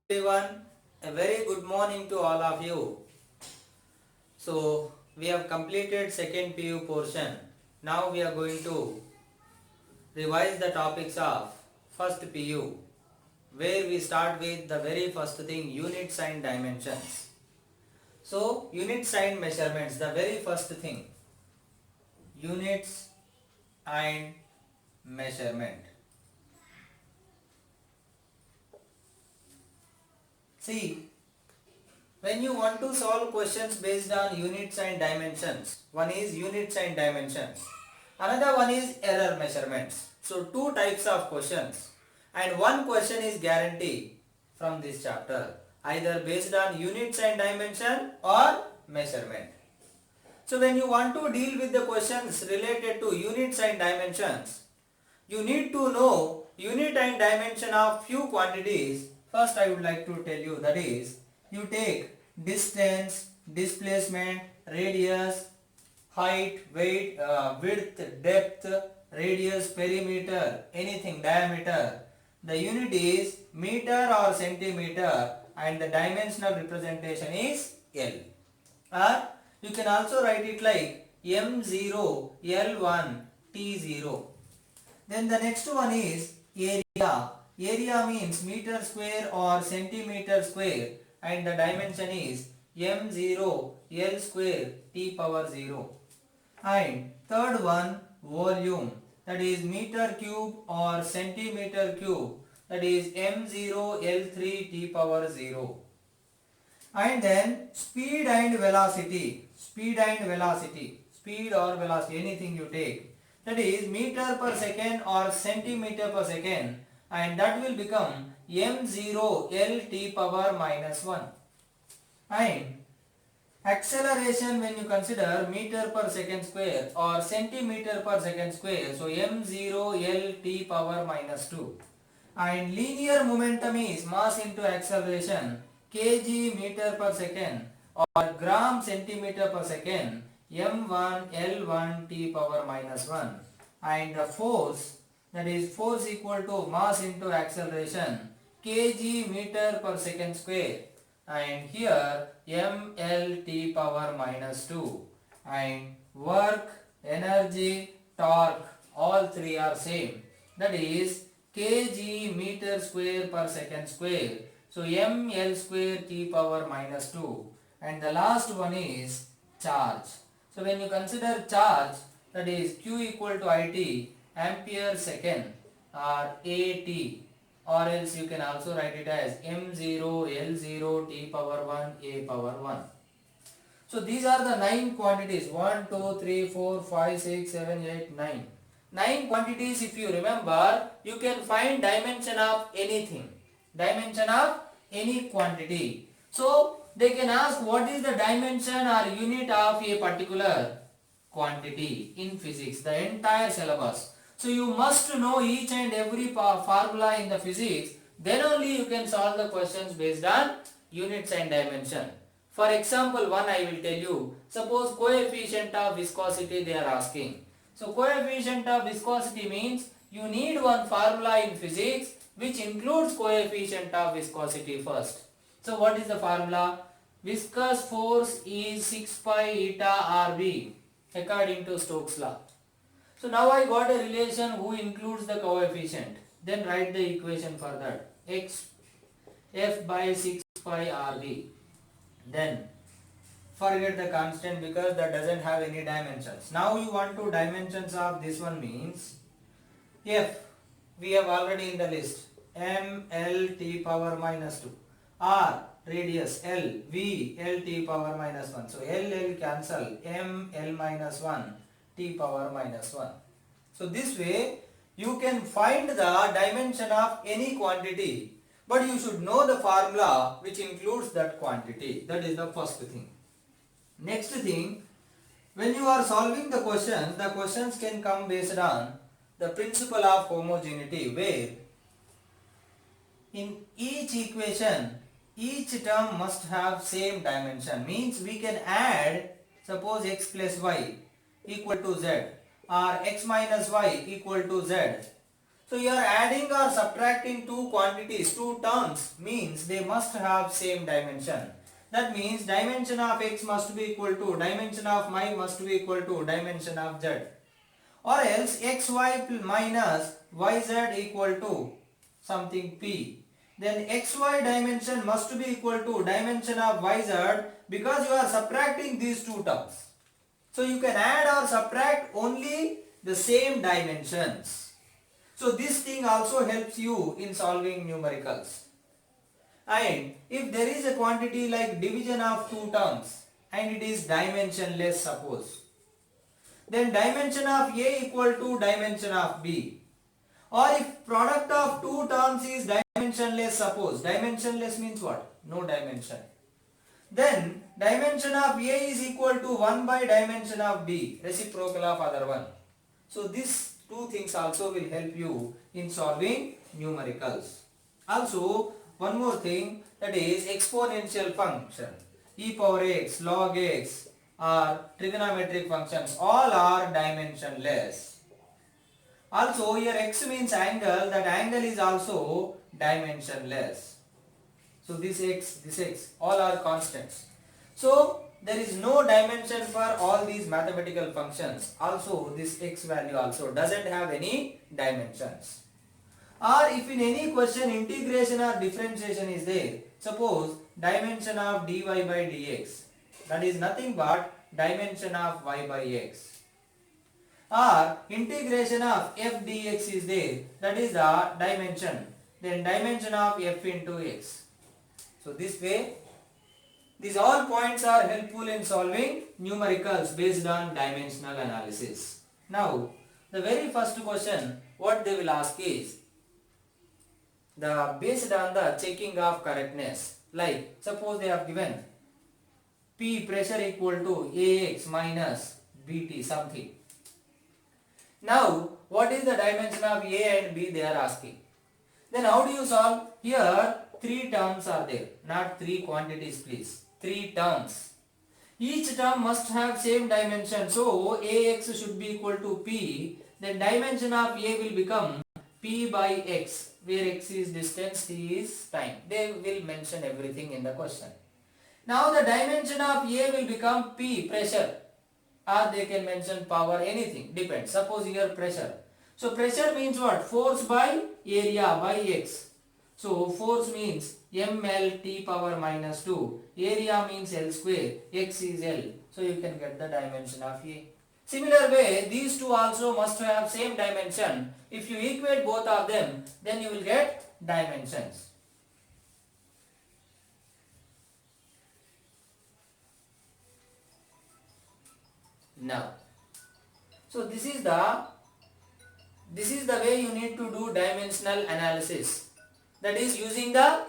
Everyone, a very good morning to all of you. So we have completed second PU portion. Now we are going to revise the topics of first PU, where we start with the very first thing, units and dimensions. So units and measurements, the very first thing, units and measurement. See, when you want to solve questions based on units and dimensions, one is units and dimensions, another one is error measurements. So two types of questions, and one question is guaranteed from this chapter, either based on units and dimension or measurement. So when you want to deal with the questions related to units and dimensions, you need to know unit and dimension of few quantities. First I would like to tell you, that is, you take distance, displacement, radius, height, weight, width, depth, radius, perimeter, anything, diameter. The unit is meter or centimeter and the dimensional representation is L. Or you can also write it like M0, L1, T0. Then the next one is area. Area means meter square or centimeter square and the dimension is m0 L square T power 0. And third one, volume, that is meter cube or centimeter cube, that is m0 L3 T power 0. And then speed and velocity, speed or velocity, anything you take, that is meter per second or centimeter per second, and that will become m0 L T power minus 1. And acceleration, when you consider meter per second square or centimeter per second square, so m0 L T power minus 2. And linear momentum is mass into acceleration, kg meter per second or gram centimeter per second, m1 L1 T power minus 1. And the force, that is force equal to mass into acceleration, kg meter per second square, and here ml T power minus 2. And work, energy, torque, all three are same, that is kg meter square per second square, so ml square T power minus 2. And the last one is charge. So when you consider charge, that is q equal to it, ampere second, or at, or else you can also write it as m0 L0 T power 1 A power 1. So these are the 9 quantities, 1, 2, 3, 4, 5, 6, 7, 8, 9. 9 quantities, if you remember, you can find dimension of anything, dimension of any quantity. So they can ask what is the dimension or unit of a particular quantity in physics, the entire syllabus. So you must know each and every formula in the physics, then only you can solve the questions based on units and dimension. For example, one I will tell you, suppose coefficient of viscosity they are asking. So coefficient of viscosity means you need one formula in physics which includes coefficient of viscosity first. So what is the formula? Viscous force is 6 pi eta Rv according to Stokes law. So now I got a relation who includes the coefficient. Then write the equation for that. X f by 6 pi Rv. Then forget the constant because that doesn't have any dimensions. Now you want to dimensions of this one means f, we have already in the list, m L T power minus 2, r radius L, v L T power minus 1. So L cancel, m L minus 1 T power minus 1. So this way you can find the dimension of any quantity, but you should know the formula which includes that quantity. That is the first thing. Next thing, when you are solving the questions can come based on the principle of homogeneity, where in each equation each term must have same dimension, means we can add, suppose x plus y equal to z or x minus y equal to z. So you are adding or subtracting two quantities, two terms, means they must have same dimension. That means dimension of x must be equal to dimension of y must be equal to dimension of z. Or else xy minus yz equal to something p. Then xy dimension must be equal to dimension of yz because you are subtracting these two terms. So you can add or subtract only the same dimensions. So this thing also helps you in solving numericals. And if there is a quantity like division of two terms and it is dimensionless, suppose, then dimension of A equal to dimension of B. Or if product of two terms is dimensionless, suppose, dimensionless means what? No dimension. Then dimension of A is equal to 1 by dimension of B, reciprocal of other one. So these two things also will help you in solving numericals. Also, one more thing, that is exponential function. E power x, log x or trigonometric functions, all are dimensionless. Also here x means angle, that angle is also dimensionless. So this x, all are constants. So there is no dimension for all these mathematical functions. Also this x value also doesn't have any dimensions. Or if in any question integration or differentiation is there, suppose dimension of dy by dx, that is nothing but dimension of y by x. Or integration of f dx is there, that is the dimension, then dimension of f into x. So this way, these all points are helpful in solving numericals based on dimensional analysis. Now, the very first question what they will ask is based on the checking of correctness. Like suppose they have given P pressure equal to AX minus BT something. Now, what is the dimension of A and B they are asking. Then how do you solve? Here three terms are there, not three quantities please. Three terms. Each term must have same dimension. So AX should be equal to P. Then dimension of A will become P by X, where X is distance, T is time. They will mention everything in the question. Now the dimension of A will become P, pressure. Or they can mention power, anything, depends. Suppose here pressure. So pressure means what? Force by area by X. So force means ml t power minus 2. Area means L square. X is L. So you can get the dimension of A. Similar way, these two also must have same dimension. If you equate both of them, then you will get dimensions. Now, so this is the way you need to do dimensional analysis. That is using the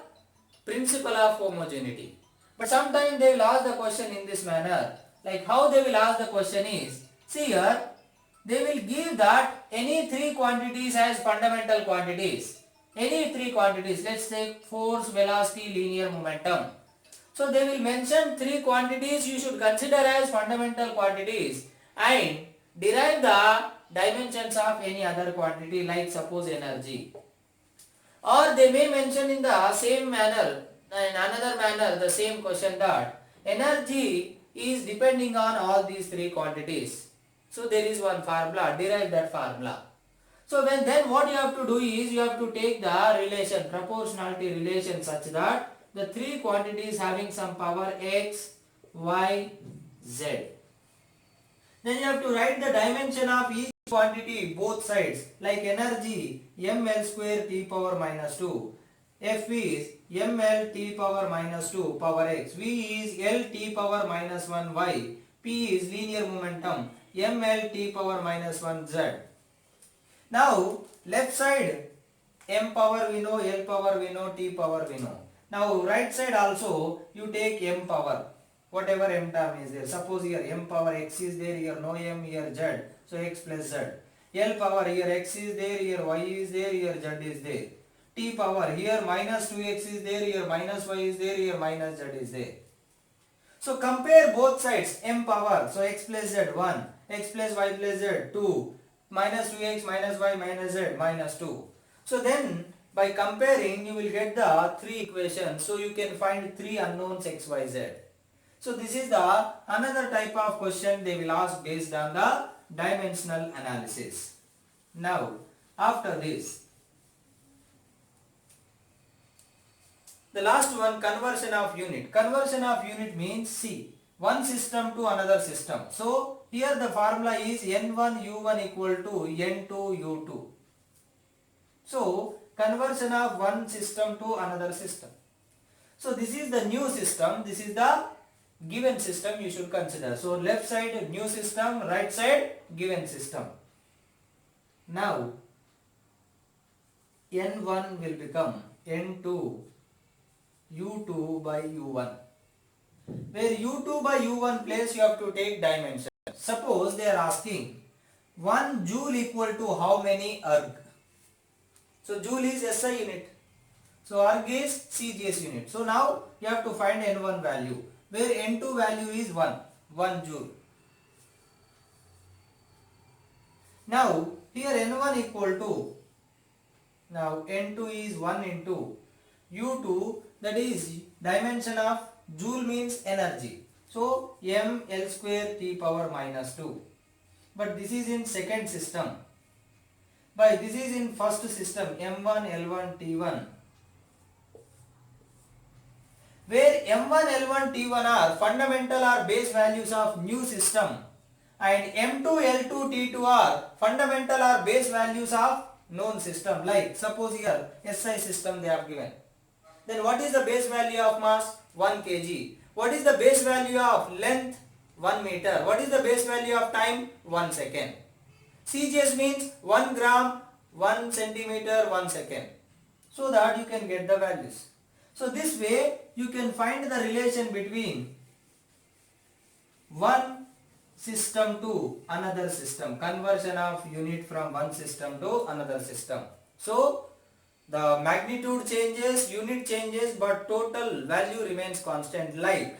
principle of homogeneity. But sometimes they will ask the question in this manner. Like how they will ask the question is, see here, they will give that any three quantities as fundamental quantities. Any three quantities, let's take force, velocity, linear momentum. So they will mention three quantities you should consider as fundamental quantities and derive the dimensions of any other quantity, like suppose energy. Or they may mention in the same manner, in another manner, the same question that energy is depending on all these three quantities. So there is one formula, derive that formula. So then what you have to do is you have to take the relation, proportionality relation such that the three quantities having some power x, y, z. Then you have to write the dimension of each quantity both sides, like energy ml square t power minus 2, f is ml t power minus 2 power x, v is l t power minus 1 y, p is linear momentum ml t power minus 1 z. Now left side m power we know, l power we know, t power we know. Now right side also you take m power, whatever m term is there. Suppose here m power x is there, here no m, here z, so x plus z. L power, here x is there, here y is there, here z is there. T power, here minus 2x is there, here minus y is there, here minus z is there. So compare both sides, m power, so x plus z 1, x plus y plus z 2, minus 2x minus y minus z minus 2. So then by comparing you will get the three equations. So you can find three unknowns x, y, z. So this is the another type of question they will ask based on the dimensional analysis. Now after this, the last one, conversion of unit. Conversion of unit means see one system to another system. So here the formula is n1 u1 equal to n2 u2. So conversion of one system to another system. So this is the new system, this is the given system you should consider. So left side new system, right side given system. Now n1 will become n2 u2 by u1. Where u2 by u1 place you have to take dimension. Suppose they are asking 1 joule equal to how many erg. So joule is SI unit. So erg is CGS unit. So now you have to find n1 value. Where n2 value is 1 joule. Now here n1 equal to, now n2 is 1 into u2, that is dimension of joule means energy. So m L square T power minus 2. But this is in second system. But this is in first system m1 L1 T1. Where m1 L1 T1 are fundamental or base values of new system, and m2 L2 T2 are fundamental or base values of known system. Like suppose here SI system they have given. Then what is the base value of mass? 1 kg. What is the base value of length? 1 meter. What is the base value of time? 1 second. CGS means 1 gram, 1 centimeter, 1 second. So that you can get the values. So this way you can find the relation between one system to another system. Conversion of unit from one system to another system. So the magnitude changes, unit changes, but total value remains constant. Like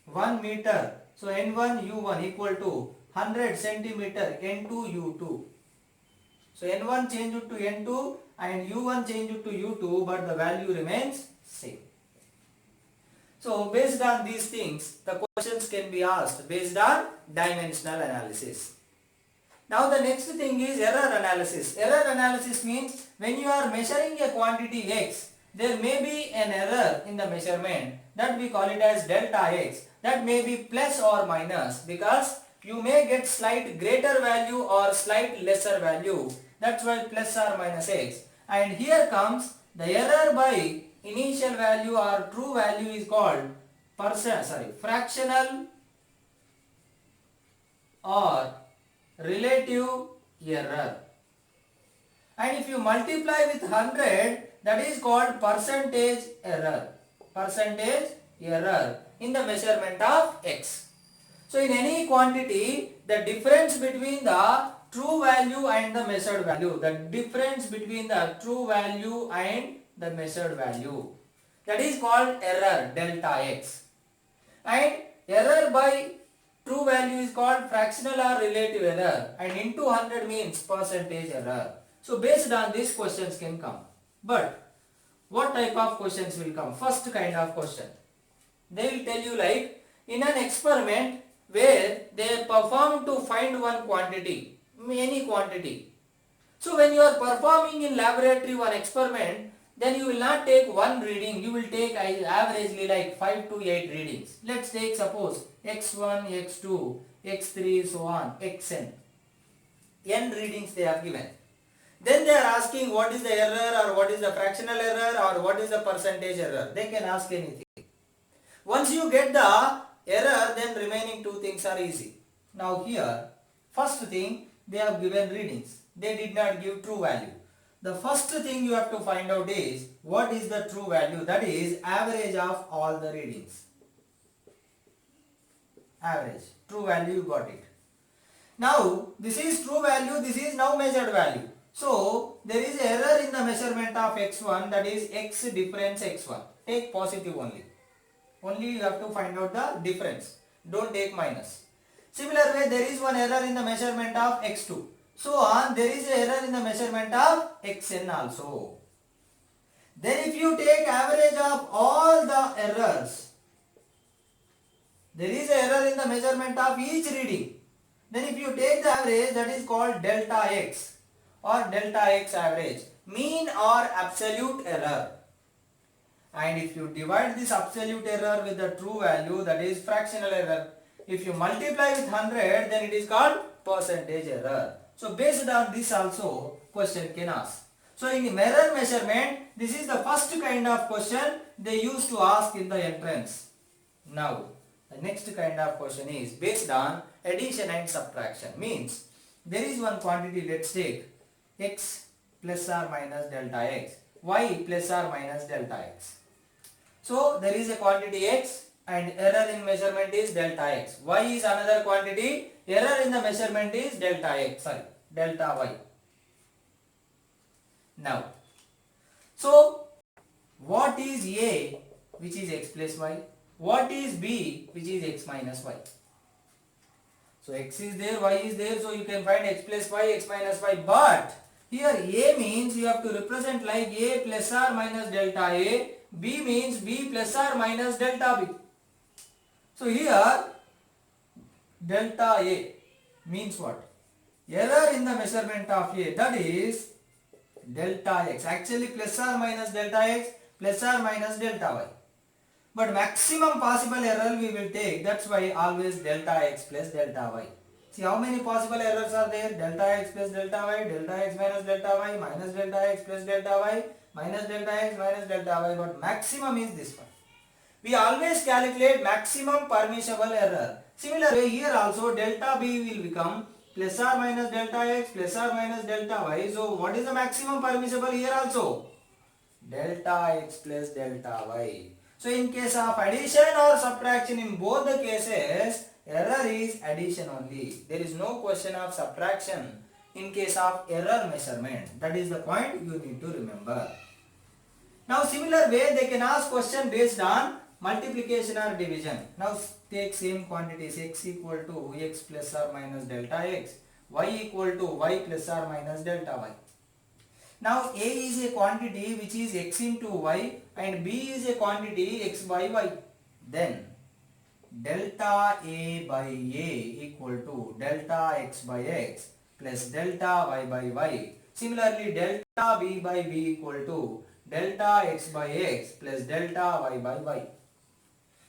1 meter. So n1 u1 equal to 100 centimeter n2 u2. So n1 changed to n2 and u1 changed to u2, but the value remains same. So based on these things, the questions can be asked based on dimensional analysis. Now the next thing is error analysis. Error analysis means when you are measuring a quantity x, there may be an error in the measurement, that we call it as delta x. That may be plus or minus, because you may get slight greater value or slight lesser value. That's why plus or minus x. And here comes the error by initial value or true value is called fractional or relative error. And if you multiply with 100, that is called percentage error. Percentage error in the measurement of x. So in any quantity, the difference between the true value and the measured value, the difference between the true value and the measured value, that is called error, delta x. And error by true value is called fractional or relative error, and into 100 means percentage error. So based on this, questions can come. But what type of questions will come? First kind of question, they will tell you like in an experiment where they perform to find one quantity, any quantity. So when you are performing in laboratory one experiment, then you will not take one reading, you will take averagely like 5 to 8 readings. Let's take suppose x1, x2, x3, so on, xn. N readings they have given. Then they are asking what is the error, or what is the fractional error, or what is the percentage error. They can ask anything. Once you get the error, then remaining two things are easy. Now here, first thing, they have given readings. They did not give true value. The first thing you have to find out is what is the true value, that is average of all the readings. Average, true value, you got it. Now this is true value, this is now measured value. So there is error in the measurement of x1, that is x difference x1. Take positive only. Only you have to find out the difference. Don't take minus. Similar way, there is one error in the measurement of x2. so on, there is an error in the measurement of xn also. Then if you take average of all the errors, there is an error in the measurement of each reading. Then if you take the average, that is called delta x or delta x average, mean or absolute error. And if you divide this absolute error with the true value, that is fractional error. If you multiply with 100, then it is called percentage error. So based on this also question can ask. So in the error measurement, this is the first kind of question they used to ask in the entrance. Now the next kind of question is based on addition and subtraction. Means there is one quantity, let's take x plus or minus delta x, y plus or minus delta x. So there is a quantity x and error in measurement is delta x. Y is another quantity, error in the measurement is delta y. Now, so what is A, which is x plus y? What is B, which is x minus y? So x is there, y is there, so you can find x plus y, x minus y. But here A means you have to represent like A plus or minus delta A. B means B plus or minus delta B. So here delta A means what? Error in the measurement of A, that is delta x. Actually plus or minus delta x, plus or minus delta y. But maximum possible error we will take, that's why always delta x plus delta y. See how many possible errors are there? Delta x plus delta y, delta x minus delta y, minus delta x plus delta y, minus delta x minus delta y, but maximum is this one. We always calculate maximum permissible error. Similarly here also delta b will become plus or minus delta x plus or minus delta y. So what is the maximum permissible here also? Delta x plus delta y. So in case of addition or subtraction, in both the cases error is addition only. There is no question of subtraction in case of error measurement. That is the point you need to remember. Now similar way they can ask question based on multiplication or division. Now take same quantities, x equal to x plus or minus delta x, y equal to y plus or minus delta y. Now A is a quantity which is x into y and B is a quantity x by y. Then delta A by A equal to delta x by x plus delta y by y. Similarly delta B by B equal to delta x by x plus delta y by y.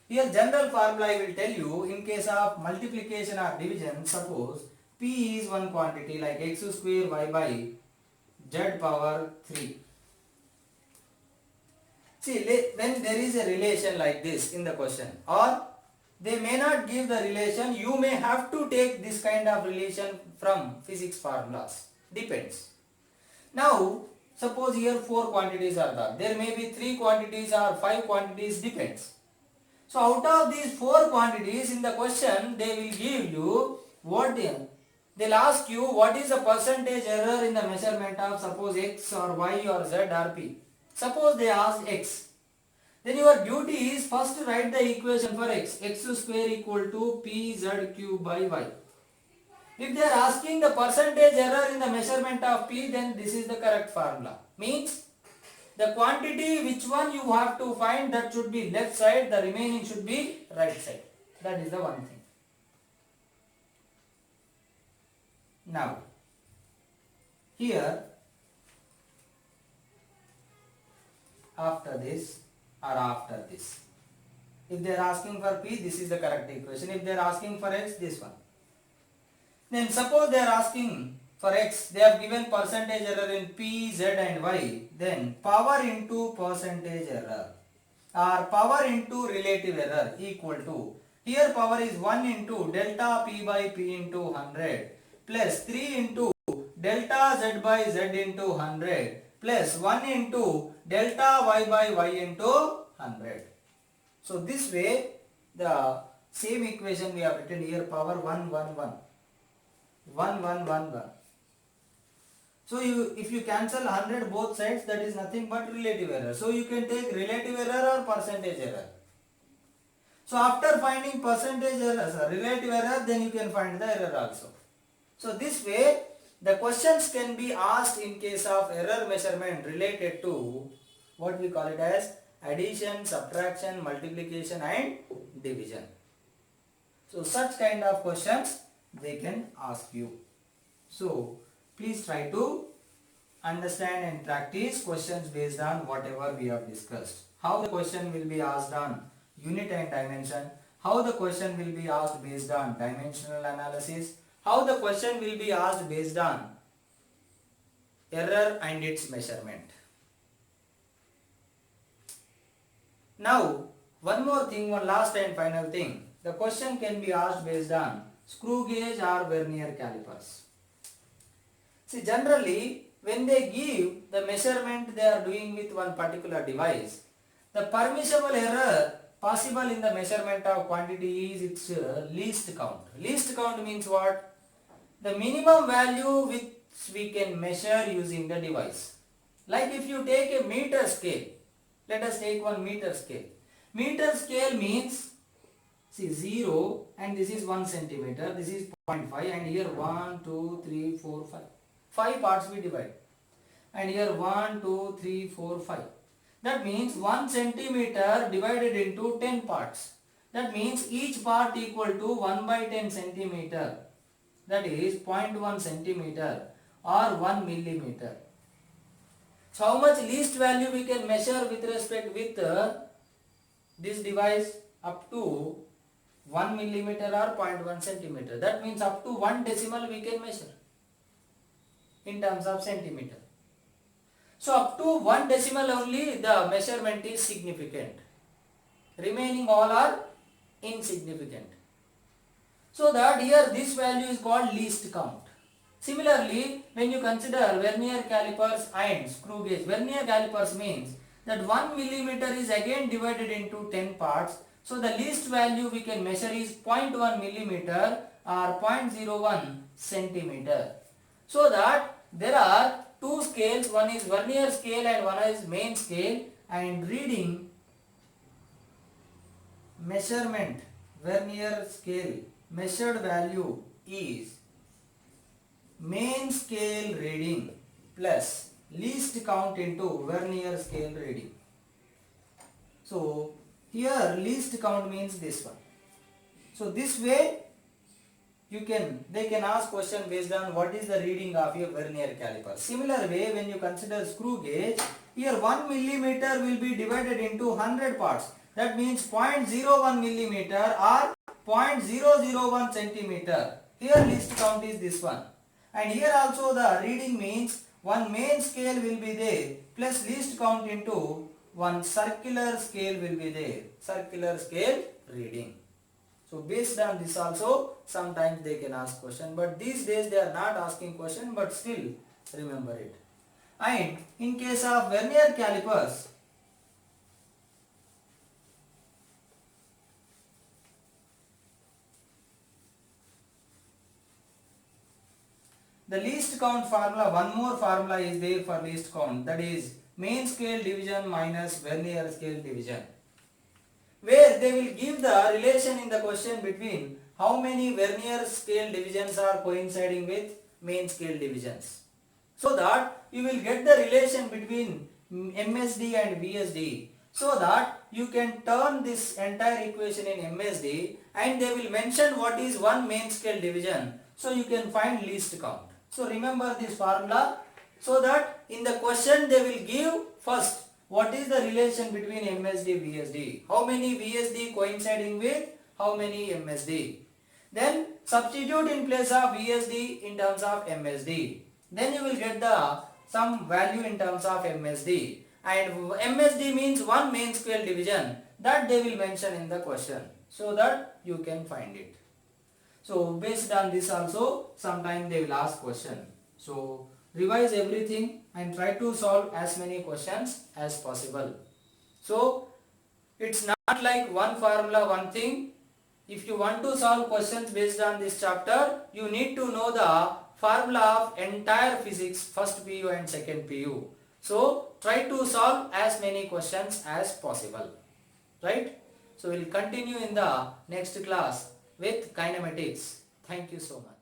Here general formula I will tell you in case of multiplication or division. Suppose P is one quantity like x square y by z power 3. See, when there is a relation like this in the question, or they may not give the relation, you may have to take this kind of relation from physics formulas. Depends. Now, suppose here 4 quantities are there. There may be 3 quantities or 5 quantities, depends. So, out of these 4 quantities in the question, they will give you what they'll ask you what is the percentage error in the measurement of suppose x or y or z or p. Suppose they ask x. Then your duty is first write the equation for x. X square equal to pz cube by y. If they are asking the percentage error in the measurement of p, then this is the correct formula. Means the quantity which one you have to find, that should be left side, the remaining should be right side. That is the one thing. Now, here after this or after this, if they are asking for P, this is the correct equation. If they are asking for X, this one. Then suppose they are asking for X, they have given percentage error in P, Z and Y. Then power into percentage error or power into relative error equal to, here power is 1 into delta P by P into 100 plus 3 into delta Z by Z into 100 plus 1 into delta Y by Y into 100. So this way the same equation we have written here, power 1 1 1 1 1 1 1. So if you cancel 100 both sides, that is nothing but relative error. So you can take relative error or percentage error. So after finding percentage error, relative error, then you can find the error also. So this way the questions can be asked in case of error measurement related to what we call it as addition, subtraction, multiplication and division. So such kind of questions they can ask you. So please try to understand and practice questions based on whatever we have discussed. How the question will be asked on unit and dimension, how the question will be asked based on dimensional analysis, how the question will be asked based on error and its measurement. Now, one more thing, one last and final thing. The question can be asked based on screw gauge or vernier calipers. See, generally, when they give the measurement they are doing with one particular device, the permissible error possible in the measurement of quantity is its least count. Least count means what? The minimum value which we can measure using the device. Like if you take a meter scale, let us take one meter scale. Meter scale means, see 0 and this is 1 centimeter, this is 0.5 and here 1, 2, 3, 4, 5. 5 parts we divide. And here 1, 2, 3, 4, 5. That means 1 centimeter divided into 10 parts. That means each part equal to 1 by 10 centimeter. That is 0.1 centimeter or 1 millimeter. So how much least value we can measure with respect with this device? Up to 1 millimeter or 0.1 centimeter. That means up to 1 decimal we can measure in terms of centimeter. So up to 1 decimal only the measurement is significant. Remaining all are insignificant. So that here this value is called least count. Similarly, when you consider vernier calipers and screw gauge, vernier calipers means that 1 millimeter is again divided into 10 parts. So the least value we can measure is 0.1 millimeter or 0.01 centimeter. So that there are two scales, one is vernier scale and one is main scale, and reading measurement vernier scale measured value is main scale reading plus least count into vernier scale reading. So here least count means this one. So this way they can ask question based on what is the reading of your vernier caliper. Similar way, when you consider screw gauge, here 1 millimeter will be divided into 100 parts. That means 0.01 millimeter or 0.001 centimeter. Here least count is this one. And here also the reading means one main scale will be there plus least count into one circular scale will be there. Circular scale reading. So based on this also sometimes they can ask question, but these days they are not asking question, but still remember it. And in case of vernier calipers, the least count formula, one more formula is there for least count, that is main scale division minus vernier scale division, where they will give the relation in the question between how many vernier scale divisions are coinciding with main scale divisions. So that you will get the relation between MSD and VSD, so that you can turn this entire equation in MSD and they will mention what is one main scale division, so you can find least count. So remember this formula, so that in the question they will give first what is the relation between MSD VSD, how many VSD coinciding with how many MSD, then substitute in place of VSD in terms of MSD, then you will get the some value in terms of MSD, and MSD means one main scale division, that they will mention in the question, so that you can find it. So based on this also sometimes they will ask question. So revise everything and try to solve as many questions as possible. So it's not like one formula, one thing. If you want to solve questions based on this chapter, you need to know the formula of entire physics, first PU and second PU. So try to solve as many questions as possible. Right? So we'll continue in the next class with kinematics. Thank you so much.